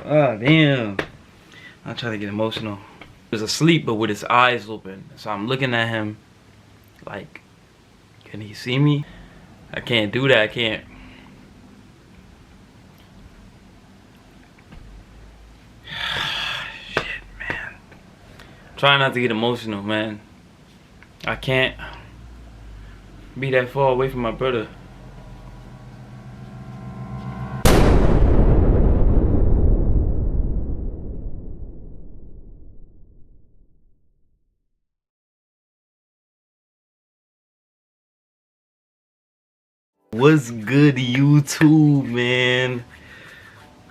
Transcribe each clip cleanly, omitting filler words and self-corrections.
Oh, damn. I'm trying to get emotional. He was asleep, but with his eyes open. So I'm looking at him like, can he see me? I can't do that. I can't. Shit, man. Try not to get emotional, man. I can't be that far away from my brother. What's good, YouTube, man?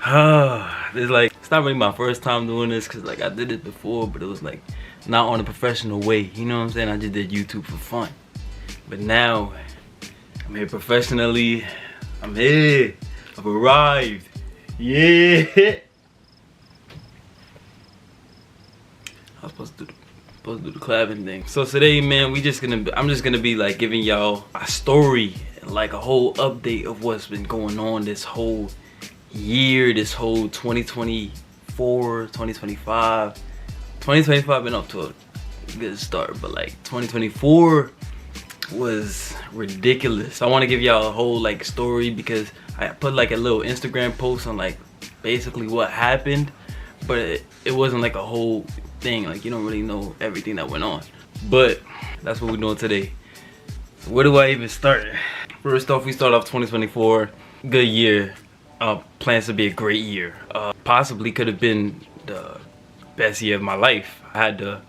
It's like, it's not really my first time doing this, because like I did it before, but it was like not on a professional way, you know what I'm saying? I just did YouTube for fun. But now I'm here professionally. I'm here. I've arrived. Yeah. I was supposed to do the clapping thing. So today, man, I'm just gonna be like giving y'all a story, like a whole update of what's been going on this whole year, this whole 2024, 2025. 2025 been up to a good start, but like 2024 was ridiculous. I want to give y'all a whole like story, because I put like a little Instagram post on like basically what happened, but it wasn't like a whole thing. Like, you don't really know everything that went on, but that's what we're doing today. So where do I even start? First off, we start off 2024, good year. Plans to be a great year. Possibly could have been the best year of my life. I had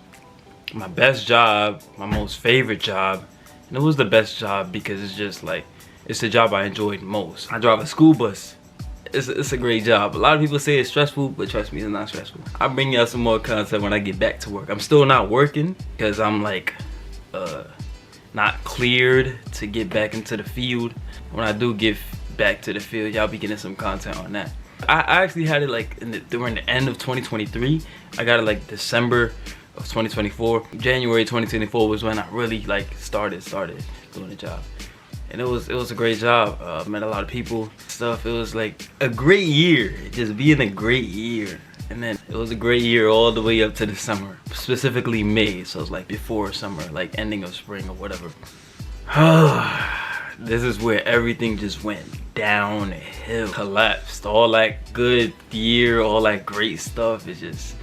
my best job, my most favorite job, and it was the best job because it's just like, it's the job I enjoyed most. I drive a school bus. It's a great job. A lot of people say it's stressful, but trust me, it's not stressful. I'll bring y'all some more content when I get back to work. I'm still not working because I'm like not cleared to get back into the field. When I do get back to the field, y'all be getting some content on that. I actually had it like during the end of 2023. I got it like December of 2024. January 2024 was when I really like started doing the job, and it was a great job. Met a lot of people, stuff. It was like a great year, just being a great year. And then it was a great year all the way up to the summer, specifically May. So it's like before summer, like ending of spring or whatever. This is where everything just went downhill, collapsed. All that good year, all that great stuff, it just,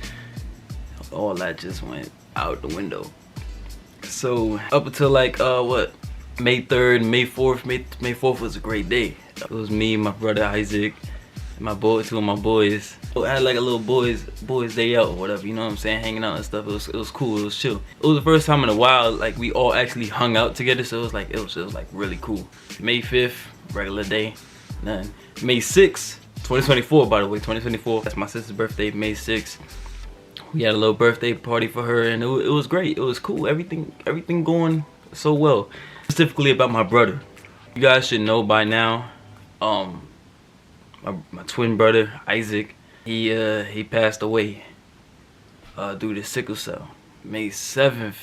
all that just went out the window. So up until like what, May 3rd, May 4th. May 4th was a great day. It was me, my brother Isaac, and two of my boys. I had like a little boys day out or whatever, you know what I'm saying, hanging out and stuff. It was cool, it was chill. It was the first time in a while like we all actually hung out together, so it was like really cool. May 5th, regular day. And then May 6th, 2024, by the way, 2024, that's my sister's birthday, May 6th. We had a little birthday party for her, and it was great. It was cool. Everything going so well. Specifically about my brother, you guys should know by now, my twin brother Isaac, he passed away due to sickle cell. May 7th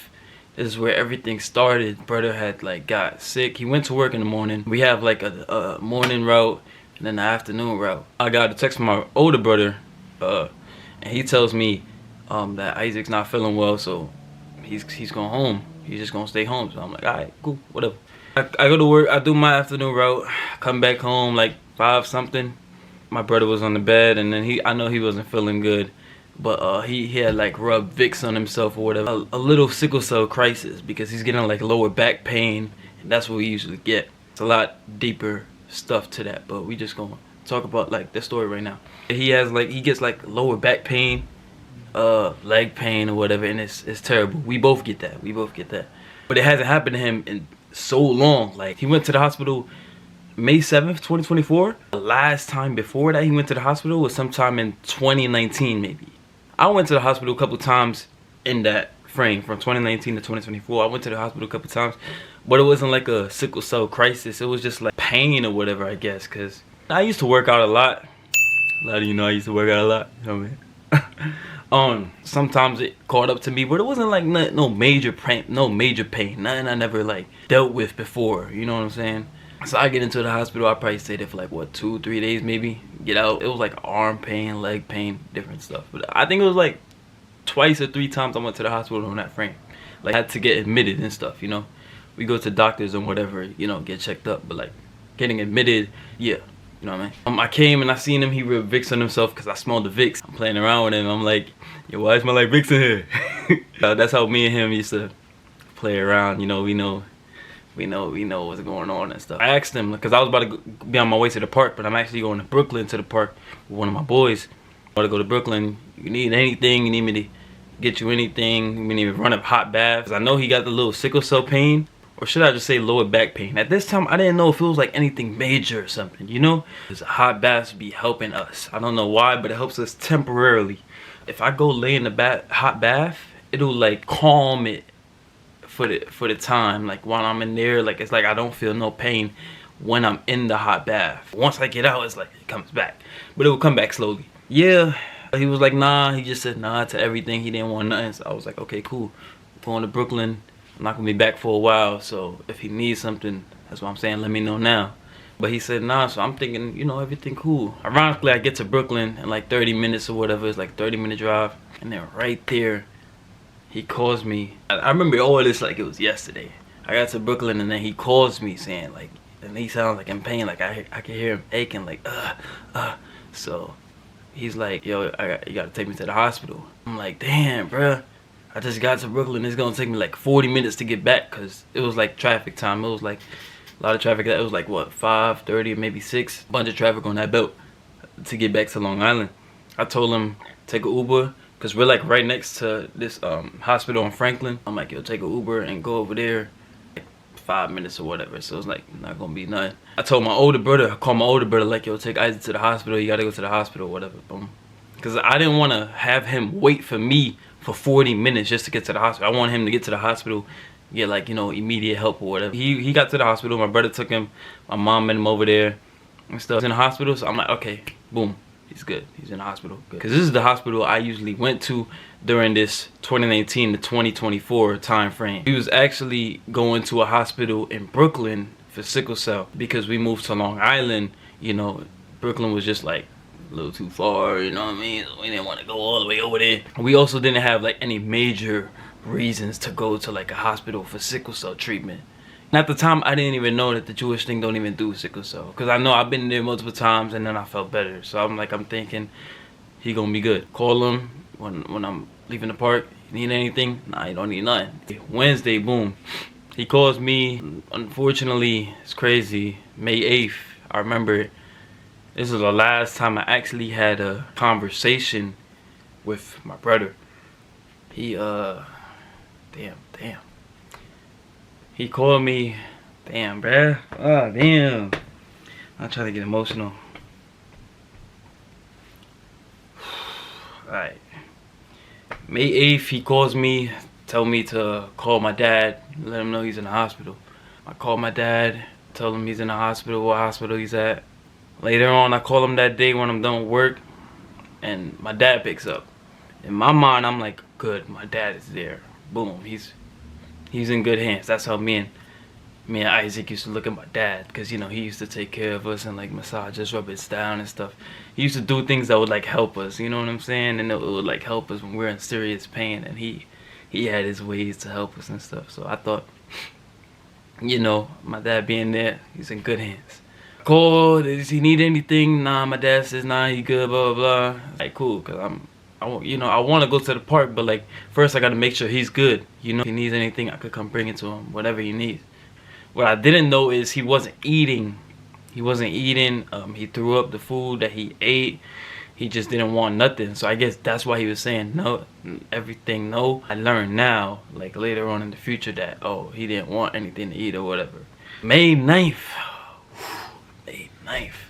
is where everything started. Brother had like got sick. He went to work in the morning. We have like a morning route and then the afternoon route. I got a text from my older brother, and he tells me that Isaac's not feeling well, so he's going home. He's just gonna stay home. So I'm like, all right, cool, whatever. I go to work. I do my afternoon route. Come back home like 5 something. My brother was on the bed, and then I know he wasn't feeling good, but he had like rubbed Vicks on himself or whatever. A little sickle cell crisis, because he's getting like lower back pain, and that's what we usually get. It's a lot deeper stuff to that, but we just gonna talk about like the story right now. He gets like lower back pain, leg pain or whatever, and it's terrible. We both get that. But it hasn't happened to him in so long. Like, he went to the hospital May 7th, 2024. The last time before that he went to the hospital was sometime in 2019 maybe. I went to the hospital a couple times in that frame, from 2019 to 2024. I went to the hospital a couple times, but it wasn't like a sickle cell crisis. It was just like pain or whatever, I guess, because I used to work out a lot. A lot of you know I used to work out a lot. You know what I mean? Sometimes it caught up to me, but it wasn't like no major pain, nothing I never like dealt with before, you know what I'm saying? So I get into the hospital. I probably stayed there for like what, 2-3 days maybe. Get out. It was like arm pain, leg pain, different stuff. But I think it was like twice or 3 times I went to the hospital on that frame. Like I had to get admitted and stuff, you know. We go to doctors and whatever, you know, get checked up. But like getting admitted, yeah. You know what I mean? I came and I seen him. He real Vicks on himself because I smelled the Vicks. I'm playing around with him. I'm like, yo, why smell like Vicks in here? That's how me and him used to play around. You know, we know what's going on and stuff. I asked him because I was about to be on my way to the park, but I'm actually going to Brooklyn to the park with one of my boys. I want to go to Brooklyn. You need anything? You need me to get you anything? We need to run a hot bath. 'Cause I know he got the little sickle cell pain. Or should I just say lower back pain? At this time, I didn't know if it was like anything major or something, you know? Because hot baths be helping us. I don't know why, but it helps us temporarily. If I go lay in the hot bath, it'll like calm it for the time. Like while I'm in there, like it's like I don't feel no pain when I'm in the hot bath. Once I get out, it's like it comes back. But it will come back slowly. Yeah, he was like, nah. He just said nah to everything. He didn't want nothing. So I was like, okay, cool. Going to Brooklyn. I'm not gonna be back for a while, so if he needs something, that's what I'm saying, let me know now. But he said nah, so I'm thinking, you know, everything cool. Ironically, I get to Brooklyn in like 30 minutes or whatever. It's like 30-minute drive, and then right there, he calls me. I remember all this like it was yesterday. I got to Brooklyn, and then he calls me saying like, and he sounds like in pain, like I can hear him aching, like So he's like, yo, you gotta take me to the hospital. I'm like, damn, bruh. I just got to Brooklyn. It's gonna take me like 40 minutes to get back because it was like traffic time. It was like a lot of traffic. It was like what, 5:30 or maybe 6. Bunch of traffic on that belt to get back to Long Island. I told him take an Uber because we're like right next to this hospital in Franklin. I'm like, yo, take an Uber and go over there. Like 5 minutes or whatever. So it's like not gonna be nothing. I told my older brother. I called my older brother like, yo, take Isaac to the hospital. You gotta go to the hospital or whatever. Boom. Because I didn't want to have him wait for me for 40 minutes just to get to the hospital. I want him to get to the hospital, get like, you know, immediate help or whatever. He got to the hospital. My brother took him. My mom met him over there and stuff. He's in the hospital, so I'm like, okay, boom, he's good. He's in the hospital. Because this is the hospital I usually went to during this 2019 to 2024 time frame. He was actually going to a hospital in Brooklyn for sickle cell because we moved to Long Island. You know, Brooklyn was just like a little too far, you know what I mean? We didn't want to go all the way over there. We also didn't have like any major reasons to go to like a hospital for sickle cell treatment. And at the time, I didn't even know that the Jewish thing don't even do sickle cell. Because I know I've been there multiple times and then I felt better. So I'm thinking he gonna be good. Call him when I'm leaving the park. You need anything? Nah, you don't need nothing. Wednesday, boom. He calls me. Unfortunately, it's crazy. May 8th, I remember this is the last time I actually had a conversation with my brother. He damn. He called me, damn, bruh. Oh, damn. I'm trying to get emotional. Alright. May 8th, he calls me, tell me to call my dad, let him know he's in the hospital. I call my dad, tell him he's in the hospital, what hospital he's at. Later on, I call him that day when I'm done with work, and my dad picks up. In my mind, I'm like, good, my dad is there. Boom, he's in good hands. That's how me and Isaac used to look at my dad, because, you know, he used to take care of us and like massage us, rub us down and stuff. He used to do things that would like help us, you know what I'm saying? And it would like help us when we're in serious pain, and he had his ways to help us and stuff. So I thought, you know, my dad being there, he's in good hands. Called, does he need anything? Nah, my dad says, nah, he good, blah, blah, blah. Like, cool, because I want to go to the park, but like, first I got to make sure he's good. You know, if he needs anything, I could come bring it to him, whatever he needs. What I didn't know is he wasn't eating. He threw up the food that he ate. He just didn't want nothing. So I guess that's why he was saying no, everything no. I learned now, like later on in the future, that, oh, he didn't want anything to eat or whatever. May 9th.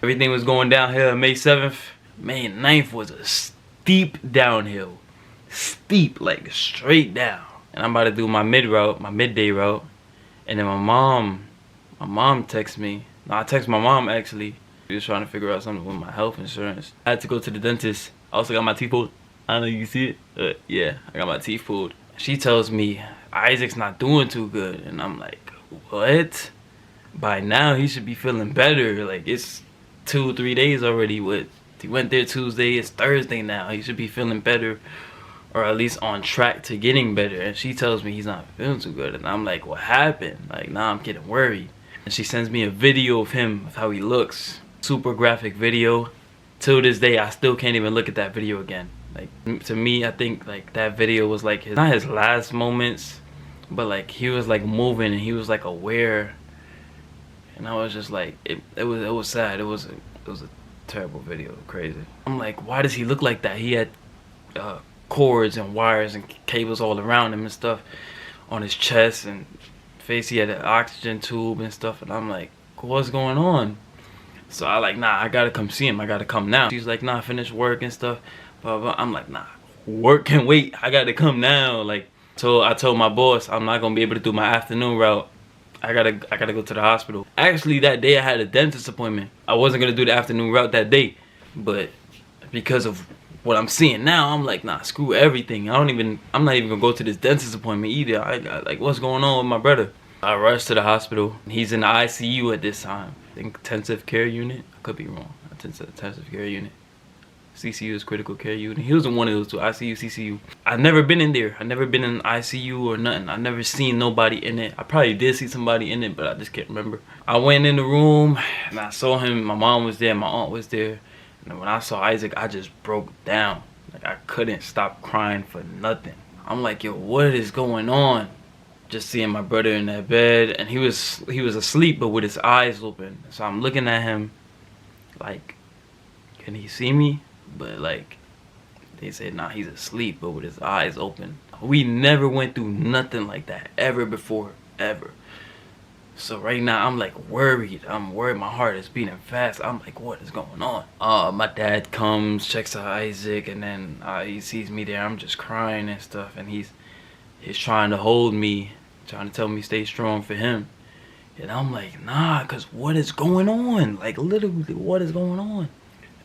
Everything was going downhill. May 7th. May 9th was a steep downhill. Steep, like straight down. And I'm about to do my midday route. And then my mom texts me. No, I text my mom actually. She was trying to figure out something with my health insurance. I had to go to the dentist. I also got my teeth pulled. I don't know if you can see it. Yeah, I got my teeth pulled. She tells me Isaac's not doing too good. And I'm like, what? by now he should be feeling better. Like, it's 2-3 days already. He went there Tuesday, it's Thursday now. He should be feeling better, or at least on track to getting better. And she tells me he's not feeling too good, and I'm like, what happened? Like, now I'm getting worried. And she sends me a video of him, of how he looks. Super graphic video. Till this day, I still can't even look at that video again. Like, to me, I think like that video was like not his last moments, but like he was like moving and he was like aware. And I was just like, it was sad. It was a terrible video, crazy. I'm like, why does he look like that? He had cords and wires and cables all around him and stuff on his chest and face. He had an oxygen tube and stuff, and I'm like, what's going on? So I like, nah, I gotta come see him. I gotta come now. She's like, nah, finish work and stuff. But I'm like, nah, work can wait. I gotta come now. Like, so I told my boss I'm not gonna be able to do my afternoon route. I gotta go to the hospital. Actually, that day I had a dentist appointment. I wasn't gonna do the afternoon route that day, but because of what I'm seeing now, I'm like, nah, screw everything. I'm not even gonna go to this dentist appointment either. I like, what's going on with my brother? I rushed to the hospital. He's in the ICU at this time. I think intensive care unit. I could be wrong. Intensive care unit. CCU is critical care unit. He was in one of those two, ICU, CCU. I've never been in there. I've never been in ICU or nothing. I've never seen nobody in it. I probably did see somebody in it, but I just can't remember. I went in the room and I saw him. My mom was there. My aunt was there. And when I saw Isaac, I just broke down. Like, I couldn't stop crying for nothing. I'm like, yo, what is going on? Just seeing my brother in that bed, and he was asleep but with his eyes open. So I'm looking at him like, can he see me? But like, they said, nah, he's asleep but with his eyes open. We never went through nothing like that ever before, ever. So right now I'm like worried. I'm worried. My heart is beating fast. I'm like, what is going on? My dad comes, checks out Isaac, and then he sees me there. I'm just crying and stuff, and he's trying to hold me, trying to tell me stay strong for him. And I'm like, nah, cause what is going on? Like, literally, what is going on?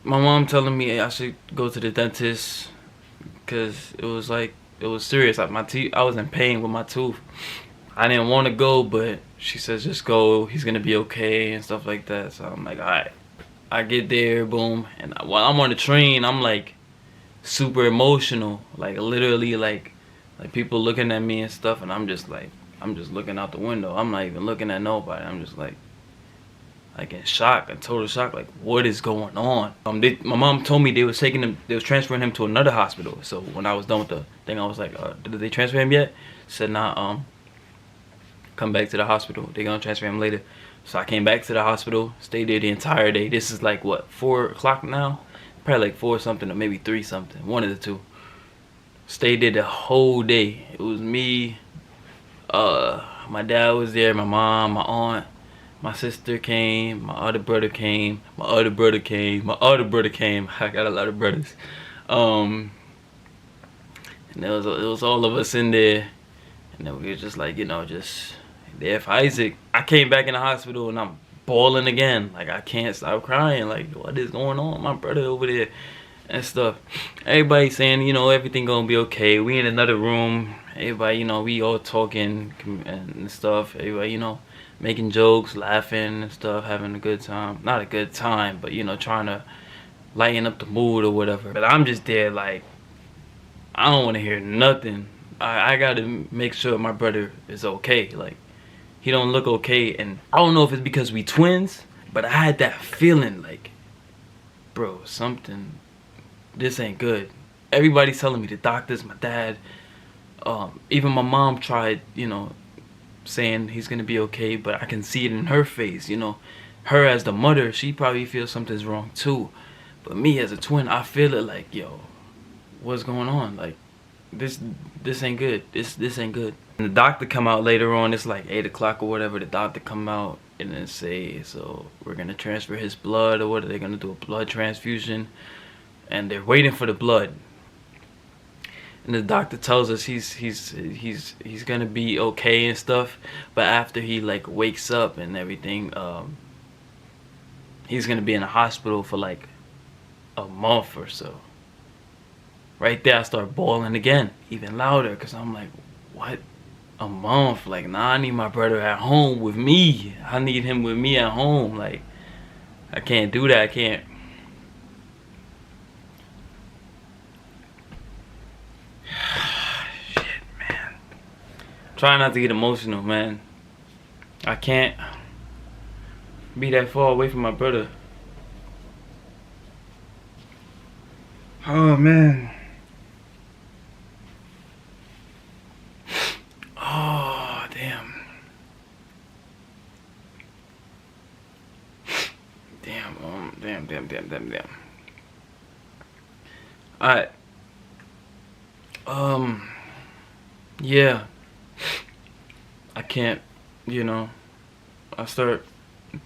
My mom telling me I should go to the dentist, cause it was serious. Like, I was in pain with my tooth. I didn't want to go, but she says just go. He's gonna be okay and stuff like that. So I'm like, all right. I get there, boom, and while I'm on the train, I'm like super emotional, like literally like people looking at me and stuff, and I'm just looking out the window. I'm not even looking at nobody. I'm just like in shock, in total shock. Like, what is going on? My mom told me they was transferring him to another hospital. So when I was done with the thing, I was like, did they transfer him yet? Said, nah, come back to the hospital. They're gonna transfer him later. So I came back to the hospital, stayed there the entire day. This is like what, 4 o'clock now? Probably like 4 something or maybe 3 something, one of the two. Stayed there the whole day. It was me, my dad was there, my mom, my aunt, my sister came, my other brother came, my other brother came, my other brother came. I got a lot of brothers. And it was all of us in there, and then we were just like, you know, just there for Isaac. I came back in the hospital and I'm bawling again. Like, I can't stop crying. Like, what is going on? My brother over there and stuff. Everybody saying, you know, everything gonna be okay. We in another room. Everybody, you know, we all talking and stuff. Everybody, you know, making jokes, laughing and stuff, having a good time. Not a good time, but, you know, trying to lighten up the mood or whatever. But I'm just there like, I don't want to hear nothing. I gotta make sure my brother is okay. Like, he don't look okay, and I don't know if it's because we twins, but I had that feeling like, bro, this ain't good. Everybody's telling me, the doctors, my dad, even my mom tried, you know, saying he's gonna be okay, but I can see it in her face, you know. Her as the mother, she probably feels something's wrong too. But me as a twin, I feel it like, yo, what's going on? Like, this ain't good. This ain't good. And the doctor come out later on. It's like 8 o'clock or whatever. The doctor come out and then say, so we're gonna transfer his blood, or what are they gonna do? A blood transfusion, and they're waiting for the blood. And the doctor tells us he's gonna be okay and stuff, but after he like wakes up and everything, he's gonna be in the hospital for like a month or so. Right there, I start bawling again, even louder, because I'm like, what a month. Like, nah, I need my brother at home with me. I need him with me at home. Like, I can't do that. I can't. Shit, man. Try not to get emotional, man. I can't be that far away from my brother. Oh, man. Oh, damn. Damn. Alright. Yeah. I can't, you know, I start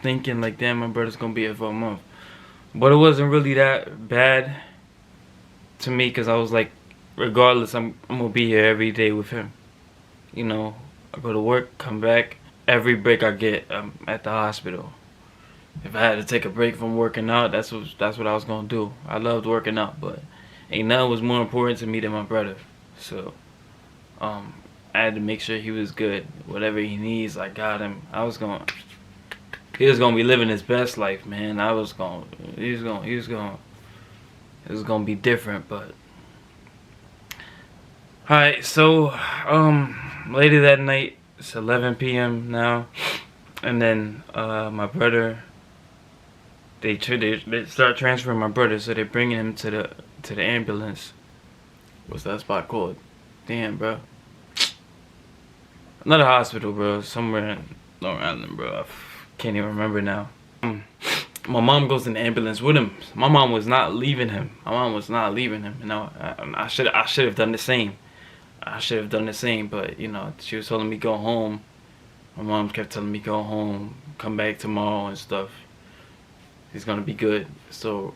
thinking like, damn, my brother's gonna be here for a month. But it wasn't really that bad to me, because I was like, regardless, I'm gonna be here every day with him. You know, I go to work, come back. Every break I get, I'm at the hospital. If I had to take a break from working out, that's what I was gonna do. I loved working out, but ain't nothing was more important to me than my brother. So, I had to make sure he was good. Whatever he needs, I got him. He was gonna be living his best life, man. It was gonna be different, but. Alright, so, later that night, it's 11 p.m. now, and then, my brother, they start transferring my brother, so they're bringing him to the ambulance. What's that spot called? Damn, bro. Another hospital, bro. Somewhere in Long Island, bro. I can't even remember now. My mom goes in the ambulance with him. My mom was not leaving him. You know, I should have done the same. But you know, she was telling me go home. My mom kept telling me go home, come back tomorrow and stuff. He's gonna be good. So,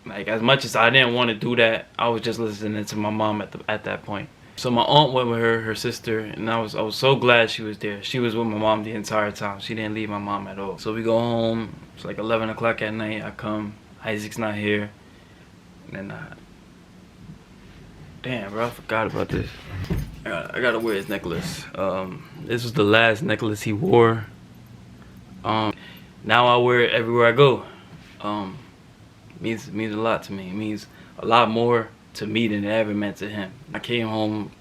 like, as much as I didn't want to do that, I was just listening to my mom at that point. So my aunt went with her sister, and I was so glad she was there. She was with my mom the entire time. She didn't leave my mom at all. So we go home. It's like 11 o'clock at night. I come. Isaac's not here. And then damn, bro, I forgot about this. I gotta wear his necklace. This was the last necklace he wore. Now I wear it everywhere I go. Means a lot to me. It means a lot more to me than it ever meant to him. I came home,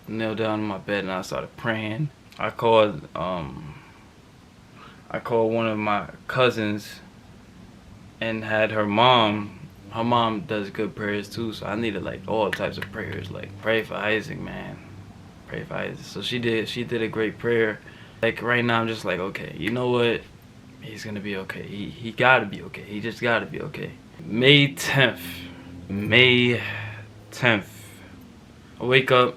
knelt down in my bed, and I started praying. I called one of my cousins and had her mom. Her mom does good prayers too, so I needed like all types of prayers. Like, pray for Isaac, man. Pray for Isaac. So she did a great prayer. Like, right now I'm just like, okay, you know what? He's gonna be okay. He gotta be okay. He just gotta be okay. May 10th. I wake up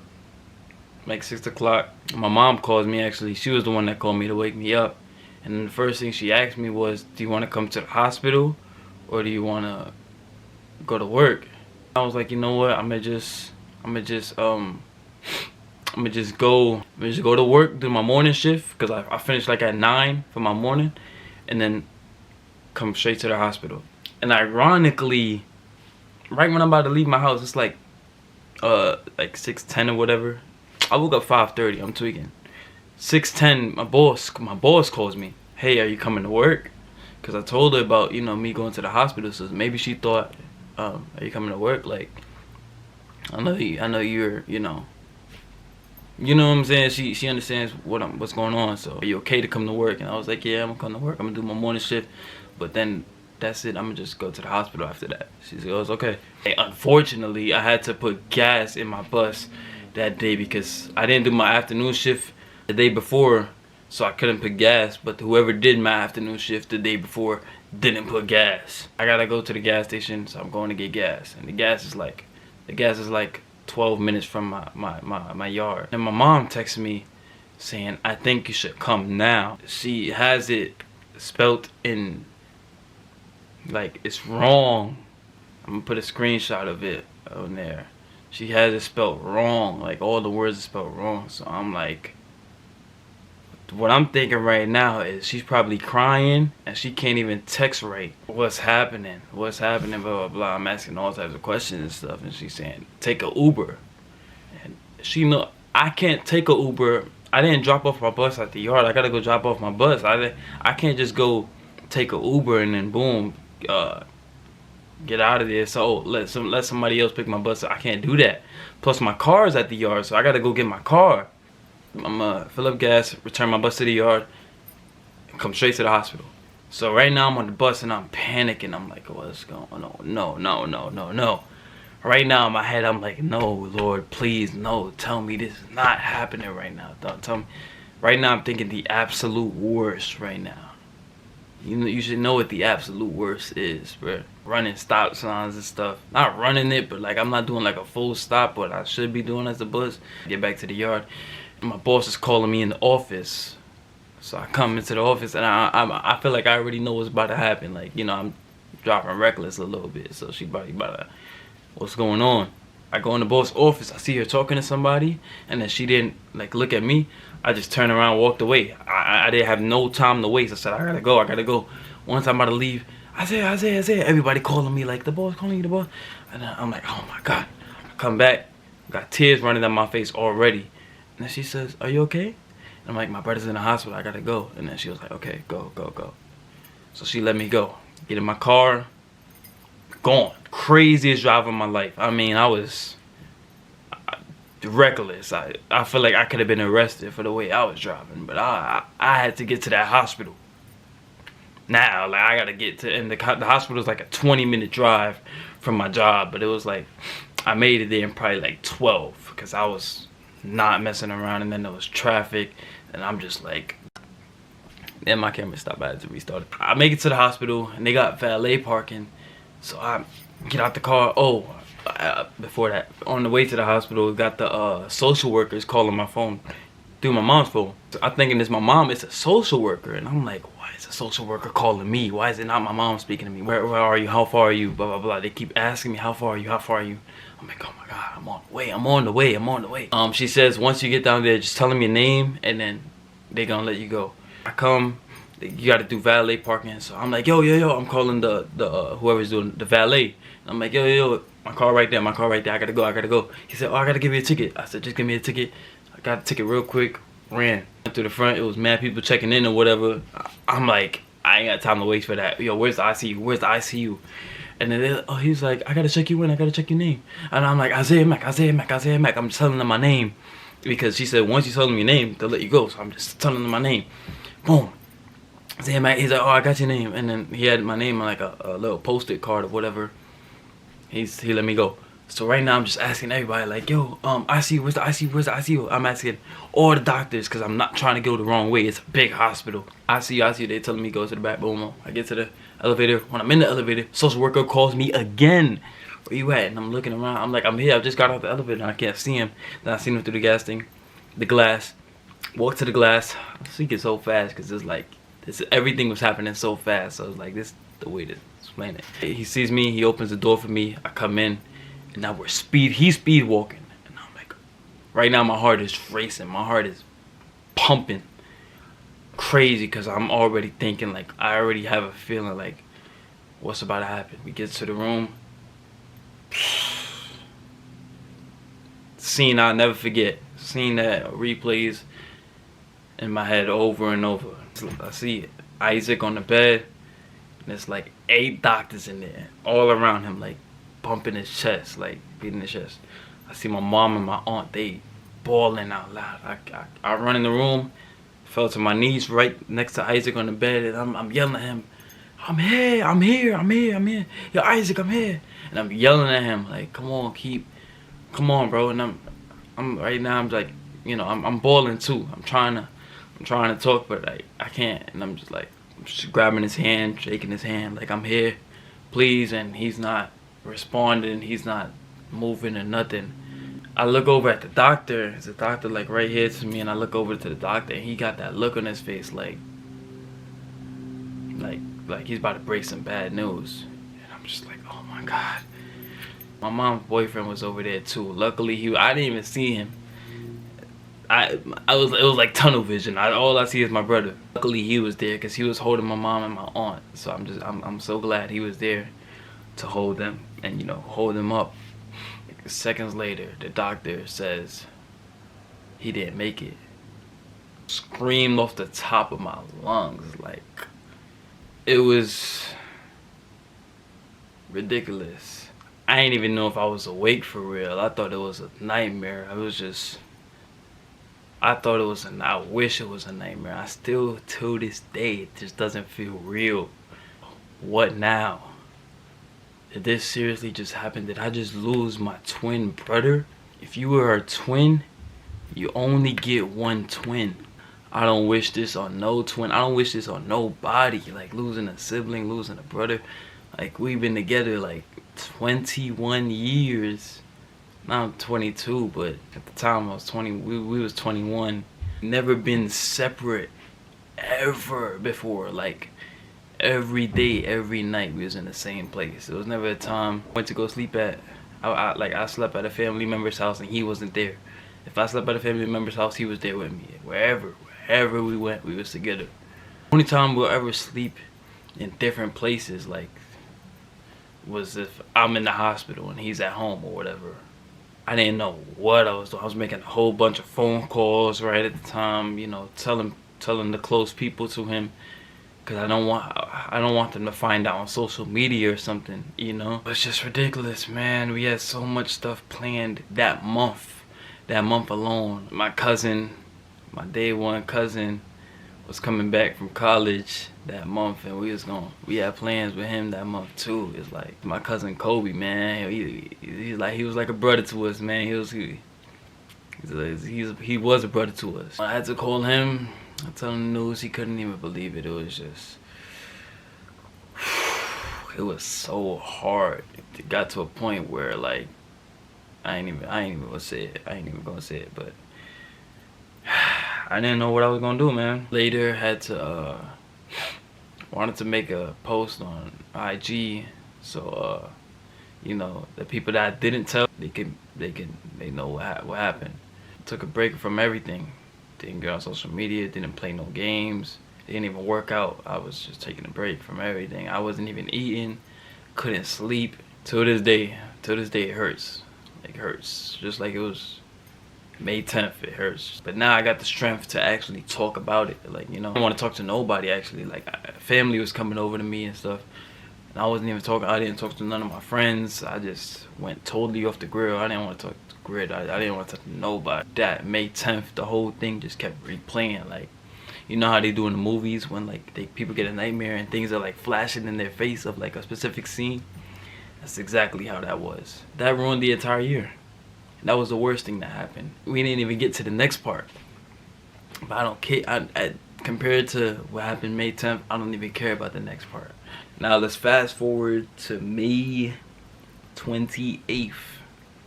like 6 o'clock. My mom calls me, actually. She was the one that called me to wake me up. And then the first thing she asked me was, do you want to come to the hospital or do you want to go to work? I was like, you know what? I'm gonna just go to work, do my morning shift, because I finished like at 9 for my morning, and then come straight to the hospital. And ironically, right when I'm about to leave my house, it's like 6:10 or whatever. I woke up 5:30. I'm tweaking. 6:10. My boss calls me. Hey, are you coming to work? Because I told her about, you know, me going to the hospital. So maybe she thought, are you coming to work? Like, I know you're, you know what I'm saying. She understands what's going on. So are you okay to come to work? And I was like, yeah, I'm gonna come to work. I'm gonna do my morning shift, but then that's it. I'm gonna just go to the hospital after that. She goes, okay. Hey, unfortunately, I had to put gas in my bus that day because I didn't do my afternoon shift the day before, so I couldn't put gas. But whoever did my afternoon shift the day before didn't put gas. I gotta go to the gas station, so I'm going to get gas. And the gas is like 12 minutes from my yard. And my mom texted me saying, I think you should come now. She has it spelt in, like, it's wrong. I'm gonna put a screenshot of it on there. She has it spelled wrong. Like, all the words are spelled wrong. So I'm like, what I'm thinking right now is she's probably crying and she can't even text right. What's happening? Blah, blah, blah. I'm asking all types of questions and stuff. And she's saying, take a Uber. And she know, I can't take a Uber. I didn't drop off my bus at the yard. I gotta go drop off my bus. I can't just go take a Uber and then boom, get out of there. So let somebody else pick my bus. I can't do that. Plus my car is at the yard, so I gotta go get my car. I'm fill up gas, return my bus to the yard, and come straight to the hospital. So right now I'm on the bus and I'm panicking. I'm like, what's going on? No. Right now in my head I'm like, no, Lord, please, no. Tell me this is not happening right now. Don't tell me. Right now I'm thinking the absolute worst right now. You should know what the absolute worst is, bro. Running stop signs and stuff. Not running it, but like I'm not doing like a full stop, what I should be doing as a bus. Get back to the yard. My boss is calling me in the office. So I come into the office and I feel like I already know what's about to happen. Like, you know, I'm driving reckless a little bit. So she probably about to, what's going on? I go in the boss' office. I see her talking to somebody. And then she didn't like look at me. I just turned around and walked away. I didn't have no time to waste. I said, I gotta go. Once I'm about to leave, Isaiah. Everybody calling me like, the boss calling you, the boss. And I'm like, oh my God. I come back. Got tears running down my face already. And then she says, are you okay? I'm like, my brother's in the hospital, I gotta go. And then she was like, okay, go. So she let me go. Get in my car, gone. Craziest drive of my life. I mean, I was reckless. I feel like I could have been arrested for the way I was driving. But I had to get to that hospital. Now, like, I gotta get to, and the hospital is like a 20-minute drive from my job. But it was like, I made it there in probably like 12. Because I was not messing around, and then there was traffic. And I'm just like, then my camera stopped. I had to restart it. I make it to the hospital and they got valet parking. So I get out the car. Before that, on the way to the hospital, got the social workers calling my phone through my mom's phone. So I'm thinking it's my mom, it's a social worker. And I'm like, why is a social worker calling me? Why is it not my mom speaking to me? Where are you? How far are you? Blah, blah, blah. They keep asking me, how far are you? I'm like, oh my God, I'm on the way. She says, once you get down there, just tell them your name and then they gonna let you go. I come, you gotta do valet parking. So I'm like, yo, I'm calling the whoever's doing the valet. And I'm like, yo, my car right there, I gotta go. He said, oh, I gotta give you a ticket. I said, just give me a ticket. I got a ticket real quick, ran through the front. It was mad people checking in or whatever. I'm like, I ain't got time to waste for that. Yo, where's the ICU? And then he's like, I gotta check you in, I gotta check your name. And I'm like, Isaiah Mack. I'm just telling them my name. Because she said, once you tell them your name, they'll let you go. So I'm just telling them my name. Boom. Isaiah Mack, he's like, oh, I got your name. And then he had my name on like a little post-it card or whatever. He let me go. So right now I'm just asking everybody like, yo, ICU, where's the ICU? I'm asking all the doctors because I'm not trying to go the wrong way. It's a big hospital. ICU, they telling me go to the back. Boom. I get to the elevator. When I'm in the elevator, social worker calls me again. Where you at? And I'm looking around. I'm like, I'm here. I just got out the elevator and I can't see him. Then I seen him through the glass. Walk to the glass. I see it so fast because it's like, everything was happening so fast. So I was like, this is the way to explain it. He sees me. He opens the door for me. I come in. And now he's speed walking. And I'm like, right now my heart is racing. My heart is pumping crazy because I'm already thinking, like, I already have a feeling like what's about to happen. We get to the room. Scene I'll never forget. Scene that replays in my head over and over. I see Isaac on the bed. And there's like 8 doctors in there. All around him, like, bumping his chest, like beating his chest. I see my mom and my aunt, they bawling out loud. I run in the room, fell to my knees right next to Isaac on the bed, and I'm yelling at him, I'm here. Yo, Isaac, I'm here. And I'm yelling at him like, come on, bro. And I'm right now, I'm like, you know, I'm bawling too. I'm trying to talk, but I can't. And I'm just grabbing his hand, shaking his hand, like, I'm here, please. And he's not responding, he's not moving or nothing. I look over at the doctor. There's a doctor like right here to me, and I look over to the doctor and he got that look on his face like he's about to break some bad news. And I'm just like, oh my God. My mom's boyfriend was over there too. Luckily I didn't even see him. It was like tunnel vision. All I see is my brother. Luckily he was there because he was holding my mom and my aunt. So I'm so glad he was there to hold them and, you know, hold them up. Seconds later, the doctor says, he didn't make it. Screamed off the top of my lungs. Like, it was ridiculous. I didn't even know if I was awake for real. I thought it was a nightmare. I thought it was I wish it was a nightmare. I still, to this day, it just doesn't feel real. What now? Did this seriously just happen? Did I just lose my twin brother? If you were a twin, you only get one twin. I don't wish this on no twin. I don't wish this on nobody. Like, losing a sibling, losing a brother. Like, we've been together like 21 years. Now I'm 22, but at the time I was 20. We was 21. Never been separate ever before. Like, every day, every night we was in the same place. There was never a time I went to go sleep at. I slept at a family member's house and he wasn't there. If I slept at a family member's house, he was there with me. Wherever we went, we was together. Only time we'll ever sleep in different places, like, was if I'm in the hospital and he's at home or whatever. I didn't know what I was doing. I was making a whole bunch of phone calls right at the time, you know, telling the close people to him, because I don't want them to find out on social media or something, you know. It's just ridiculous, man. We had so much stuff planned that month alone. My cousin, my day one cousin, was coming back from college that month, and we had plans with him that month too. It's like my cousin Kobe, man. He was like a brother to us, man. He was a brother to us. I had to call him. I tell him the news. He couldn't even believe it. It was just, it was so hard. It got to a point where, like, I ain't even gonna say it, but I didn't know what I was gonna do, man. Later, had to wanted to make a post on IG, so you know, the people that I didn't tell, they know what happened. Took a break from everything. Didn't get on social media. Didn't play no games. Didn't even work out. I was just taking a break from everything. I wasn't even eating. Couldn't sleep. To this day, it hurts. It hurts. Just like it was May 10th, it hurts. But now I got the strength to actually talk about it. Like, you know, I don't want to talk to nobody, actually. Like, family was coming over to me and stuff. And I wasn't even talking. I didn't talk to none of my friends. I just went totally off the grill. I didn't want to talk to the grid. I didn't want to talk to nobody. That May 10th, the whole thing just kept replaying. Like, you know how they do in the movies when, like, people get a nightmare and things are, like, flashing in their face of, like, a specific scene? That's exactly how that was. That ruined the entire year. That was the worst thing that happened. We didn't even get to the next part. But I don't care. Compared to what happened May 10th, I don't even care about the next part. Now let's fast forward to May 28th.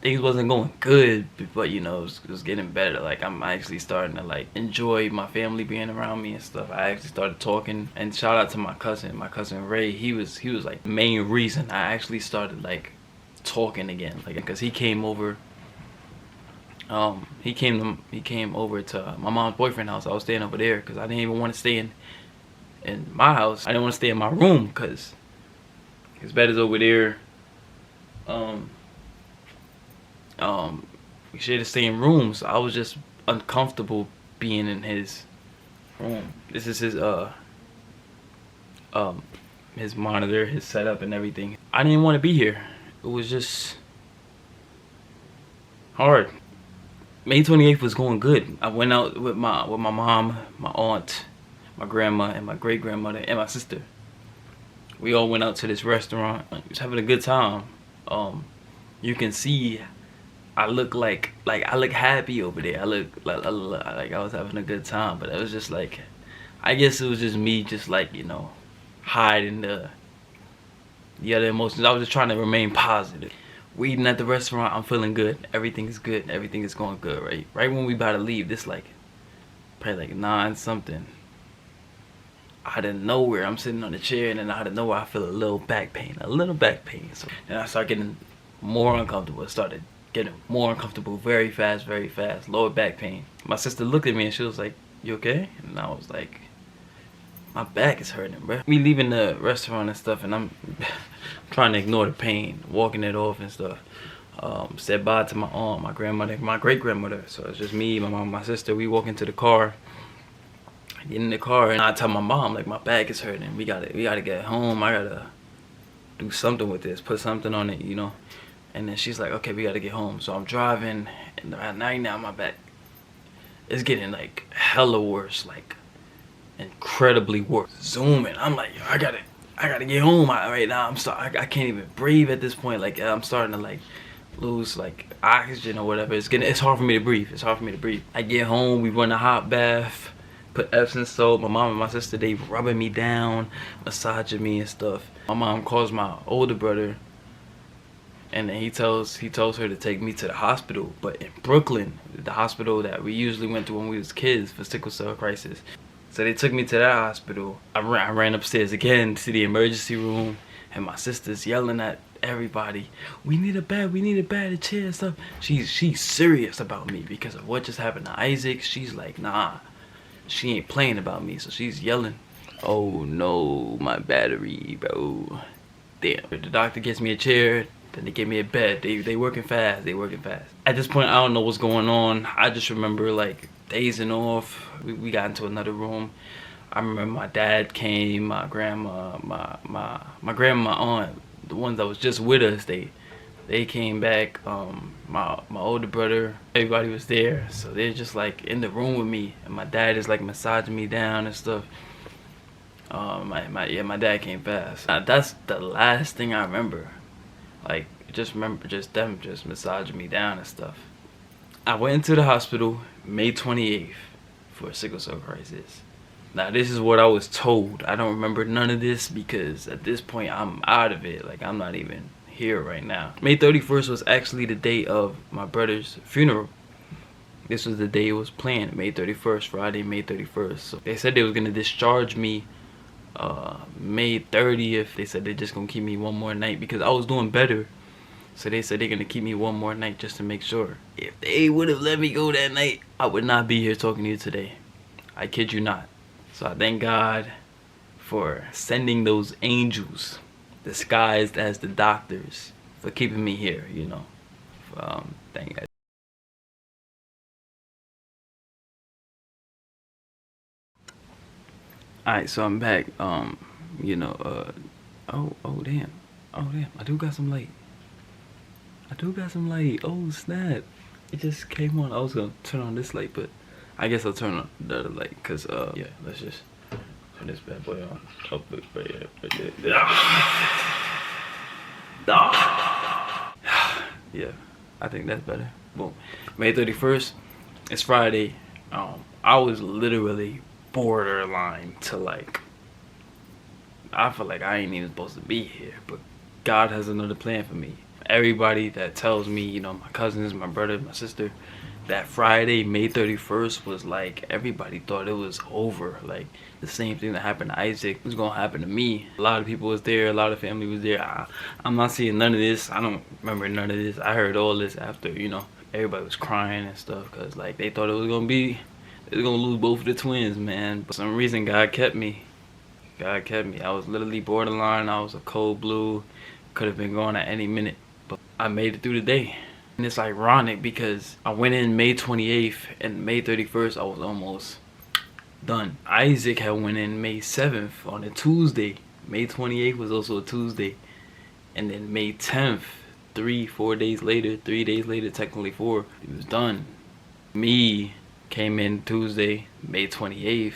Things wasn't going good, but you know, it was getting better. Like, I'm actually starting to, like, enjoy my family being around me and stuff. I actually started talking, and shout out to my cousin Ray. He was like the main reason I actually started, like, talking again. Like, because he came over. He came over to my mom's boyfriend's house. I was staying over there because I didn't even want to stay in my house. I didn't want to stay in my room because his bed is over there. We shared the same room, so I was just uncomfortable being in his room. This is his monitor, his setup, and everything. I didn't want to be here. It was just hard. May 28th was going good. I went out with my mom, my aunt, my grandma, and my great grandmother, and my sister. We all went out to this restaurant. We was having a good time. You can see I look like I look happy over there. I look like I was having a good time, but it was just like, I guess it was just me, just like, you know, hiding the other emotions. I was just trying to remain positive. We eating at the restaurant. I'm feeling good. Everything is good. Everything is going good, right? Right when we about to leave, this like probably like 9 something. Out of nowhere, I'm sitting on the chair, and then out of nowhere, I feel a little back pain. So then I start getting more uncomfortable. It started getting more uncomfortable very fast, lower back pain. My sister looked at me and she was like, "You okay?" And I was like, "My back is hurting, bro." We leaving the restaurant and stuff, and I'm trying to ignore the pain, walking it off and stuff. said bye to my aunt, my grandmother, my great grandmother. So it's just me, my mom, my sister. We walk into the car. I get in the car and I tell my mom, like, my back is hurting. We gotta get home. I gotta do something with this, put something on it, you know. And then she's like, okay, we gotta get home. So I'm driving, and right now my back is getting like hella worse, like incredibly worse. Zooming. I'm like, yo, I gotta get home right now. I can't even breathe at this point. Like, I'm starting to like lose like oxygen or whatever. It's hard for me to breathe. It's hard for me to breathe. I get home, we run a hot bath, put Epsom salt. My mom and my sister, they rubbing me down, massaging me and stuff. My mom calls my older brother, and then he tells her to take me to the hospital, but in Brooklyn, the hospital that we usually went to when we was kids for sickle cell crisis. So they took me to that hospital. I ran upstairs again to the emergency room, and my sister's yelling at everybody, we need a bed, a chair and stuff. She's serious about me because of what just happened to Isaac. She's like, nah, she ain't playing about me, so she's yelling. Oh no, my battery, bro. Damn. The doctor gets me a chair, then they give me a bed. They working fast. At this point, I don't know what's going on. I just remember like dazing off. We got into another room. I remember my dad came, my grandma, my grandma, aunt, the ones that was just with us. They came back. My older brother, everybody was there. So they're just like in the room with me, and my dad is like massaging me down and stuff. My dad came fast. That's the last thing I remember. Like, just remember just them just massaging me down and stuff. I went into the hospital May 28th for a sickle cell crisis. Now this is what I was told. I don't remember none of this because at this point I'm out of it. Like, I'm not even here right now. May 31st was actually the day of my brother's funeral. This was the day it was planned, May 31st, Friday, May 31st. So they said they was gonna discharge me May 30th. They said they're just gonna keep me one more night because I was doing better. So they said they're gonna keep me one more night just to make sure. If they would have let me go that night, I would not be here talking to you today. I kid you not. So I thank God for sending those angels disguised as the doctors for keeping me here, you know. Thank God. Alright, so I'm back. You know, oh damn. I do got some light. Oh snap. It just came on. I was gonna turn on this light, but I guess I'll turn on the other light, cause yeah, let's just turn this bad boy on. Oh, right there. Yeah, I think that's better. Boom. May 31st, it's Friday. I was literally borderline to like, I feel like I ain't even supposed to be here, but God has another plan for me. Everybody that tells me, you know, my cousins, my brother, my sister, that Friday, May 31st was like, everybody thought it was over. Like, the same thing that happened to Isaac was gonna happen to me. A lot of people was there, a lot of family was there. I'm not seeing none of this. I don't remember none of this. I heard all this after, you know, everybody was crying and stuff, because like they thought it was gonna lose both of the twins, man. But for some reason, God kept me. God kept me. I was literally borderline. I was a cold blue. Could have been gone at any minute, but I made it through the day. And it's ironic because I went in May 28th and May 31st I was almost done. Isaac had went in May 7th on a Tuesday. May 28th was also a Tuesday. And then May 10th, 3 days later, technically 4, it was done. Me came in Tuesday, May 28th.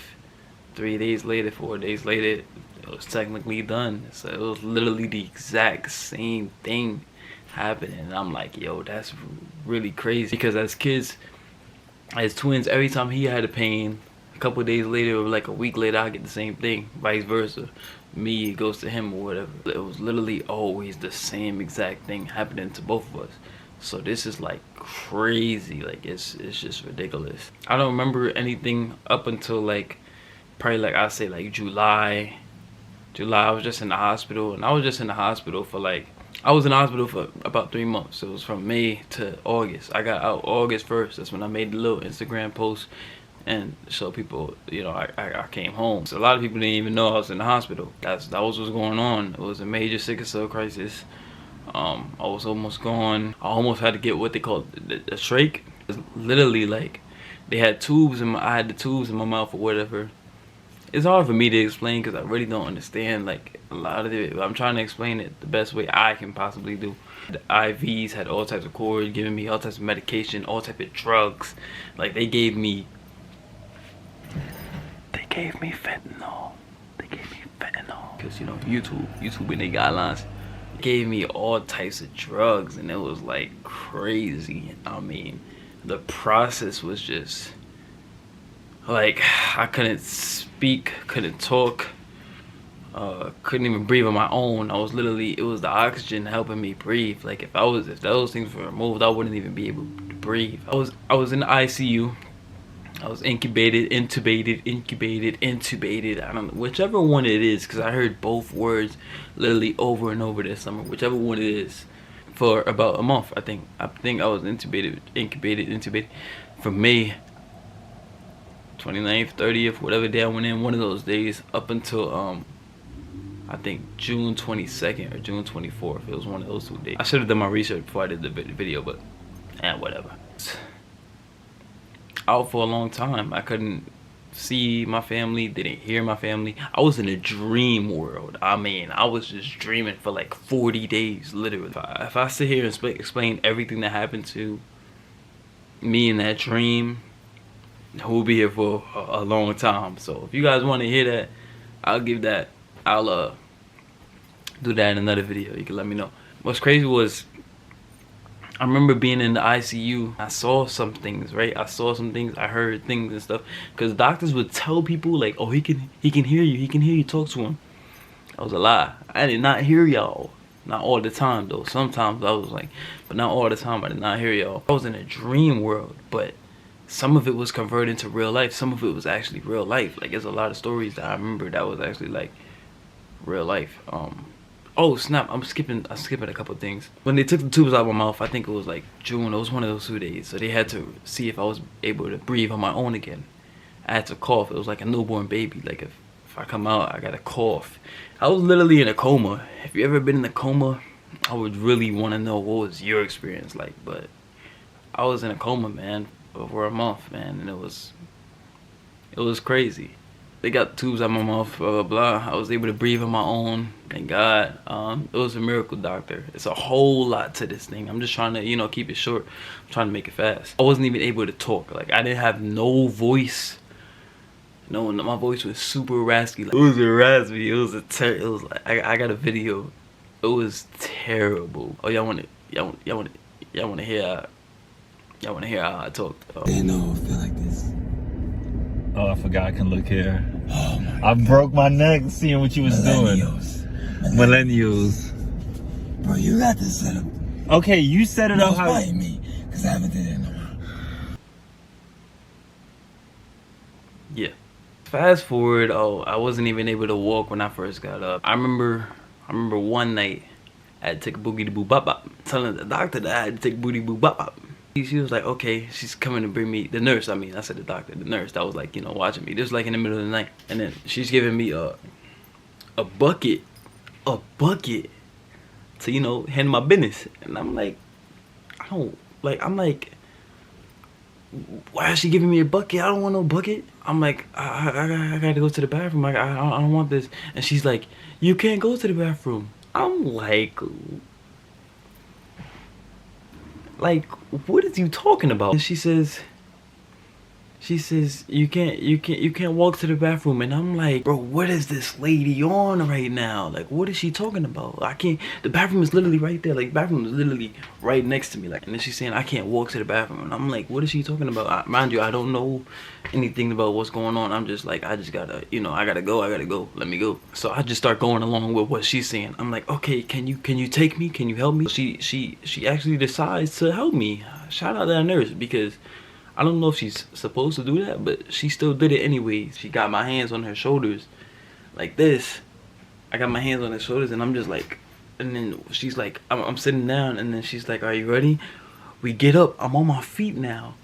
3 days later, 4 days later, it was technically done. So it was literally the exact same thing happening. And I'm like, yo, that's really crazy. Because as kids, as twins, every time he had a pain, a couple of days later or like a week later, I get the same thing. Vice versa. Me, it goes to him or whatever. It was literally always the same exact thing happening to both of us. So this is like crazy. Like, it's just ridiculous. I don't remember anything up until like probably like I say like July. I was just in the hospital, and I was just in the hospital for like, I was in the hospital for about 3 months. So it was from May to August. I got out August 1st. That's when I made the little Instagram post and show people, you know, I came home. So a lot of people didn't even know I was in the hospital. That was what's going on. It was a major sickle cell crisis. I was almost gone. I almost had to get what they call a trach. It's literally like they had tubes in my, I had the tubes in my mouth or whatever. It's hard for me to explain because I really don't understand like a lot of it. I'm trying to explain it the best way I can possibly do. The IVs had all types of cords, giving me all types of medication, all types of drugs. Like they gave me fentanyl. They gave me fentanyl. Cause you know YouTube in their guidelines gave me all types of drugs, and it was like crazy. I mean, the process was just like I couldn't speak, couldn't talk, couldn't even breathe on my own. I was literally, it was the oxygen helping me breathe. Like if those things were removed, I wouldn't even be able to breathe. I was in the ICU. I was intubated. I don't know, whichever one it is, because I heard both words literally over and over this summer. Whichever one it is, for about a month. I think I was intubated from May 29th, 30th, whatever day I went in, one of those days, up until I think June 22nd or June 24th. It was one of those 2 days. I should have done my research before I did the video, but whatever. Out for a long time. I couldn't see my family, didn't hear my family. I was in a dream world. I mean, I was just dreaming for like 40 days, literally. If I sit here and explain everything that happened to me in that dream, we'll be here for a long time. So if you guys want to hear that, I'll do that in another video. You can let me know. What's crazy was, I remember being in the ICU. I saw some things, right? I saw some things. I heard things and stuff. Because doctors would tell people like, "Oh, he can hear you. He can hear you. Talk to him." That was a lie. I did not hear y'all. Not all the time though. Sometimes I was like, but not all the time. I did not hear y'all. I was in a dream world, but some of it was converted into real life. Some of it was actually real life. Like there's a lot of stories that I remember that was actually like real life. Oh snap! I'm skipping a couple of things. When they took the tubes out of my mouth, I think it was like June. It was one of those 2 days. So they had to see if I was able to breathe on my own again. I had to cough. It was like a newborn baby. Like if I come out, I gotta cough. I was literally in a coma. If you ever been in a coma, I would really want to know what was your experience like. But I was in a coma, man, for a month, man, and it was crazy. They got tubes out my mouth, blah, blah, blah. I was able to breathe on my own, thank God. It was a miracle, doctor. It's a whole lot to this thing. I'm just trying to, you know, keep it short. I'm trying to make it fast. I wasn't even able to talk. Like, I didn't have no voice. No, my voice was super raspy. Like, it was raspy. It was like, I got a video. It was terrible. Oh, y'all want to hear how I talked? They know I feel like this. Oh, I forgot I can look here. Oh I broke my neck seeing what you was doing. Millennials. Bro, you got this set up. Okay, you set it up. How me? Because I haven't did it in a while. Yeah. Fast forward. Oh, I wasn't even able to walk when I first got up. I remember one night I had to take a boogie to boo bop bop, telling the doctor that I had to take booty boo bop bop. She was like, okay, she's coming to bring me, the nurse, I mean, I said the doctor, the nurse that was like, you know, watching me. This was like in the middle of the night. And then she's giving me a bucket to, you know, handle my business. And I'm like, I'm like, why is she giving me a bucket? I don't want no bucket. I'm like, I gotta go to the bathroom. I don't want this. And she's like, you can't go to the bathroom. I'm like, what is you talking about? And she says you can't walk to the bathroom. And I'm like, bro, what is this lady on right now? Like, what is she talking about? I can't, the bathroom is literally right there. Like, the bathroom is literally right next to me. Like, and then she's saying I can't walk to the bathroom. And I'm like, what is she talking about? Mind you, I don't know anything about what's going on. I'm just like, I just gotta, you know, I gotta go, let me go. So I just start going along with what she's saying. I'm like, okay, can you take me? Can you help me? She actually decides to help me. Shout out to that nurse, because I don't know if she's supposed to do that, but she still did it anyways. She got my hands on her shoulders like this. I got my hands on her shoulders, and I'm just like, and then she's like, I'm sitting down, and then she's like, are you ready? We get up. I'm on my feet now,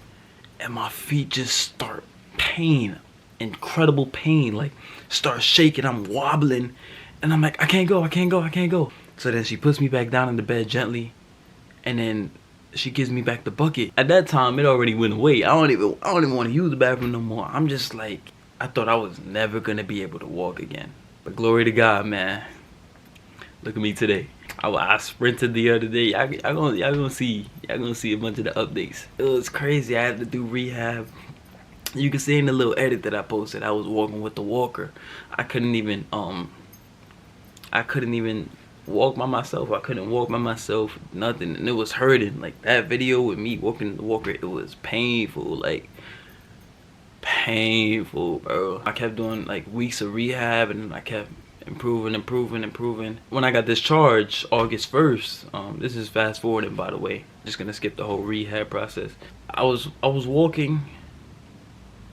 and my feet just start incredible pain, like start shaking. I'm wobbling, and I'm like, I can't go. So then she puts me back down in the bed gently, and then she gives me back the bucket. At that time, it already went away. I don't even want to use the bathroom no more. I'm just like, I thought I was never gonna be able to walk again. But glory to God, man. Look at me today. I sprinted the other day. Y'all gonna see a bunch of the updates. It was crazy. I had to do rehab. You can see in the little edit that I posted, I was walking with the walker. I couldn't even walk by myself. I couldn't walk by myself, nothing, and it was hurting. Like, that video with me walking the walker, it was painful, like painful, bro. I kept doing like weeks of rehab, and I kept improving. When I got discharged August 1st, this is fast forwarding, by the way, just gonna skip the whole rehab process. I was walking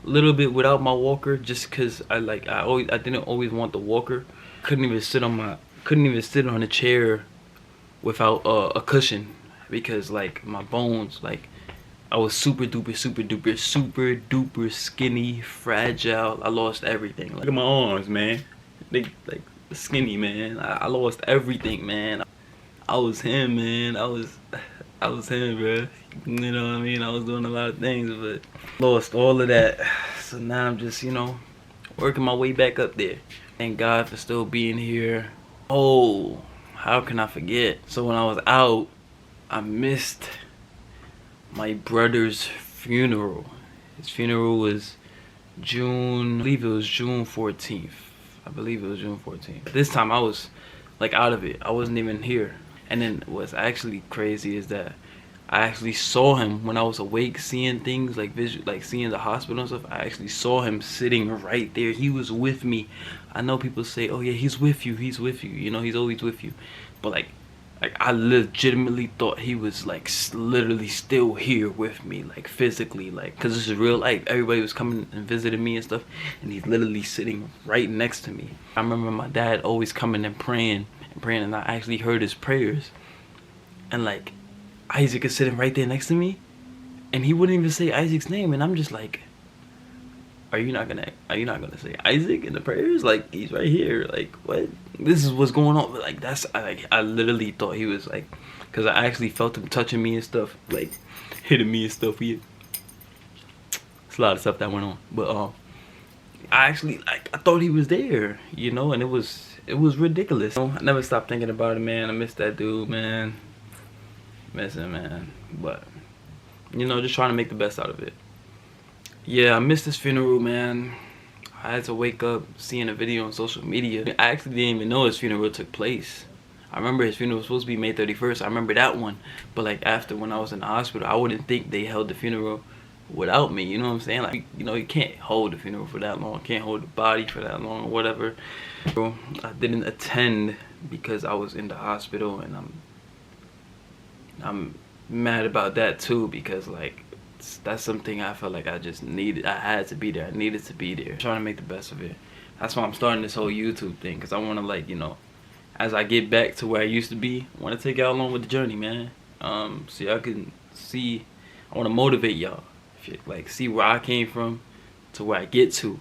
a little bit without my walker, just cause I didn't always want the walker. Couldn't even sit on a chair without a cushion, because like my bones, like I was super duper skinny, fragile. I lost everything. Look at my arms, man. They like skinny, man. I lost everything, man. I was him, man. I was him, bro. You know what I mean? I was doing a lot of things, but lost all of that. So now I'm just, you know, working my way back up there. Thank God for still being here. Oh, how can I forget? So when I was out, I missed my brother's funeral. His funeral was June, I believe it was June 14th. This time I was like out of it. I wasn't even here. And then what's actually crazy is that I actually saw him when I was awake, seeing things like seeing the hospital and stuff. I actually saw him sitting right there. He was with me. I know people say, oh yeah, he's with you, you know, he's always with you. But like I legitimately thought he was like literally still here with me, like physically, like, because this is real life. Everybody was coming and visiting me and stuff, and he's literally sitting right next to me. I remember my dad always coming and praying, and I actually heard his prayers, and like Isaac is sitting right there next to me, and he wouldn't even say Isaac's name, and I'm just like, are you not gonna say Isaac in the prayers? Like, he's right here. Like, what? This is what's going on. But like, I literally thought he was like, because I actually felt him touching me and stuff, like hitting me and stuff. It's a lot of stuff that went on, but I actually, like, I thought he was there, you know, and it was ridiculous. You know, I never stopped thinking about it, man. I miss that dude, man. Miss him, man. But you know, just trying to make the best out of it. Yeah, I missed his funeral, man. I had to wake up seeing a video on social media. I actually didn't even know his funeral took place. I remember his funeral was supposed to be May 31st. I remember that one. But like, after, when I was in the hospital, I wouldn't think they held the funeral without me. You know what I'm saying? Like, you know, you can't hold the funeral for that long. Can't hold the body for that long or whatever. So I didn't attend because I was in the hospital, and I'm mad about that too, because like, that's something I felt like I just needed. I had to be there. I needed to be there. I'm trying to make the best of it. That's why I'm starting this whole YouTube thing, because I want to, like, you know, as I get back to where I used to be, I want to take y'all along with the journey, man. So y'all can see. I want to motivate y'all. Like, see where I came from to where I get to.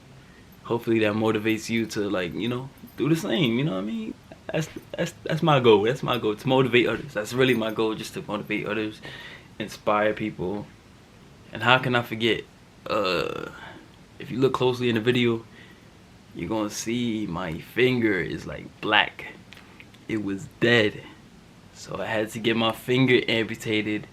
Hopefully that motivates you to, like, you know, do the same. You know what I mean? That's my goal. That's my goal, to motivate others. That's really my goal, just to motivate others, inspire people. And how can I forget? If you look closely in the video, you're gonna see my finger is like black. It was dead. So I had to get my finger amputated.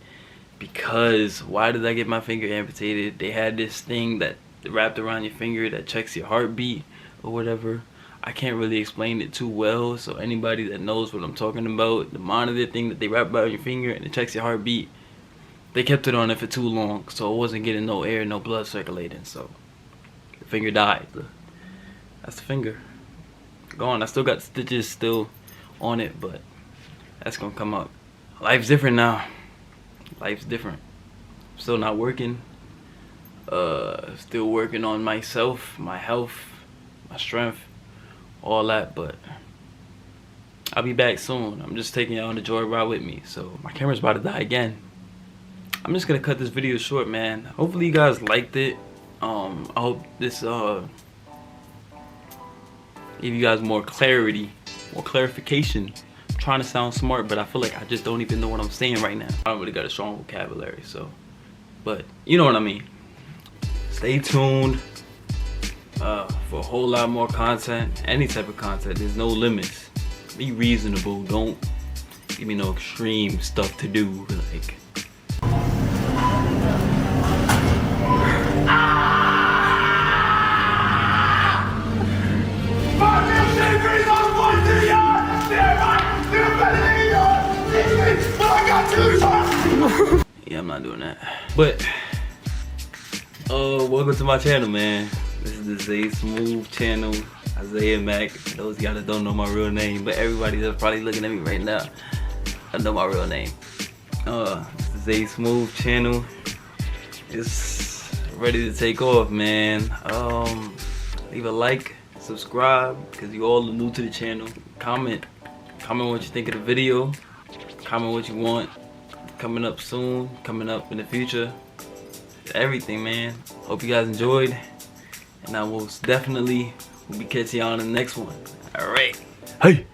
Because why did I get my finger amputated? They had this thing that wrapped around your finger that checks your heartbeat or whatever. I can't really explain it too well, so anybody that knows what I'm talking about, the monitor thing that they wrap around your finger and it checks your heartbeat, they kept it on it for too long, so it wasn't getting no air, no blood circulating, so the finger died. That's the finger. Gone. I still got stitches still on it, but that's gonna come up. Life's different now. Life's different. Still not working. Still working on myself, my health, my strength, all that, but I'll be back soon. I'm just taking y'all on the joyride with me. So my camera's about to die again. I'm just gonna cut this video short, man. Hopefully you guys liked it. I hope this give you guys more clarity, more clarification. I'm trying to sound smart, but I feel like I just don't even know what I'm saying right now. I don't really got a strong vocabulary, so, but you know what I mean. Stay tuned for a whole lot more content, any type of content. There's no limits. Be reasonable. Don't give me no extreme stuff to do. Like, yeah, I'm not doing that. But welcome to my channel, man. This is the Zay Smooth channel. Isaiah Mack. For those of y'all that don't know my real name, but everybody that's probably looking at me right now, I know my real name. This is the Zay Smooth channel. It's ready to take off, man. Leave a like, subscribe, because you all are new to the channel. Comment what you think of the video. Comment what you want coming up soon, coming up in the future. Everything, man. Hope you guys enjoyed, and I most definitely will be catching y'all on the next one. All right, hey.